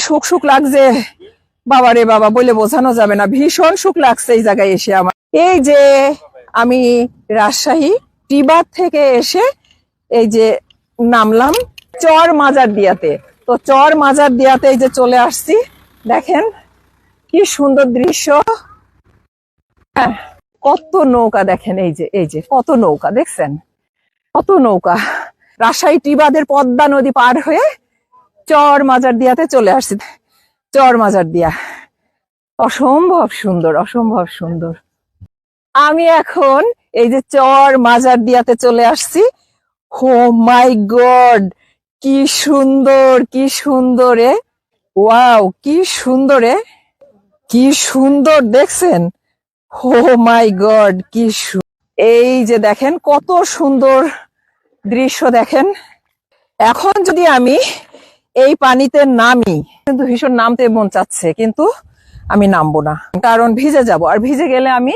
সুখ সুখ লাগছে, বাবা রে বাবা বলে বোঝানো যাবে না, ভীষণ সুখ লাগছে এই জায়গায় এসে আমার। এই যে আমি রাজশাহী টিবাদ থেকে এসে এই যে নামলাম চর মাজার দিয়াতে। তো চর মাজার দিয়াতে এই যে চলে আসছি, দেখেন কি সুন্দর দৃশ্য। কত নৌকা দেখেন, এই যে কত নৌকা দেখছেন, কত নৌকা। রাজশাহী টিবাদের পদ্মা নদী পার হয়ে চর মাজার দিয়াতে চলে আসছি। চর মাজার দিয়া অসম্ভব সুন্দর, অসম্ভব সুন্দর। আমি এখন এই যে চর মাজার দিয়াতে চলে আসছি। ও মাই গড, কি সুন্দর, কি সুন্দর এ, ওয়াও কি সুন্দর এ, কি সুন্দর দেখছেন। ও মাই গড, কি এই যে দেখেন কত সুন্দর দৃশ্য দেখেন। এখন যদি আমি এই পানিতে নামি, কিন্তু ভীষণ নামতে মন চাচ্ছে, কিন্তু আমি নামবো না, কারণ ভিজে যাব, আর ভিজে গেলে আমি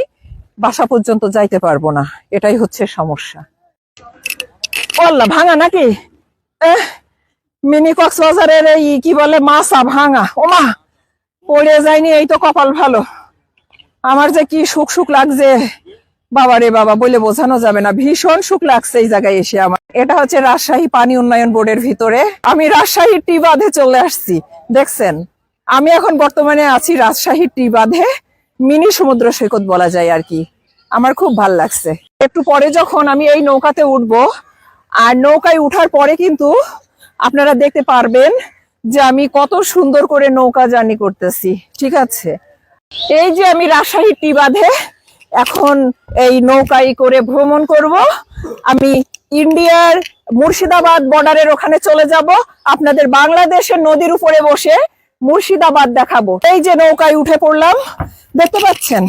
বাসা পর্যন্ত যাইতে পারবো না, এটাই হচ্ছে সমস্যা। বললা ভাঙা নাকি মিনি কক্সবাজারের এই কি বলে মাছা ভাঙা, ওমা পড়ে যায়নি, এই তো কপাল ভালো। আমার যে কি সুখ সুখ লাগছে, বাবা রে বাবা বলে বোঝানো যাবে না, ভীষণ সুখ লাগছে এই জায়গায় এসে আমার। এটা হচ্ছে রাজশাহী পানি উন্নয়ন বোর্ডের ভিতরে। আমি রাজশাহী টি বাঁধে চলে আসছি, দেখছেন। আমি এখন বর্তমানে আছি রাজশাহী টি বাঁধে, মিনি সমুদ্র সৈকত বলা যায় আর কি। আমার খুব ভাল লাগছে। একটু পরে যখন আমি এই নৌকাতে উঠবো, আর নৌকায় উঠার পরে কিন্তু আপনারা দেখতে পারবেন যে আমি কত সুন্দর করে নৌকা জার্নি করতেছি, ঠিক আছে। এই যে আমি রাজশাহী টি বাঁধে এখন এই নৌকায় করে ভ্রমণ করব। আমি ইন্ডিয়ার মুর্শিদাবাদ বর্ডারের ওখানে চলে যাব, আপনাদের বাংলাদেশের নদীর উপরে বসে মুর্শিদাবাদ দেখাবো। এই যে নৌকায় উঠে পড়লাম, দেখতে পাচ্ছেন।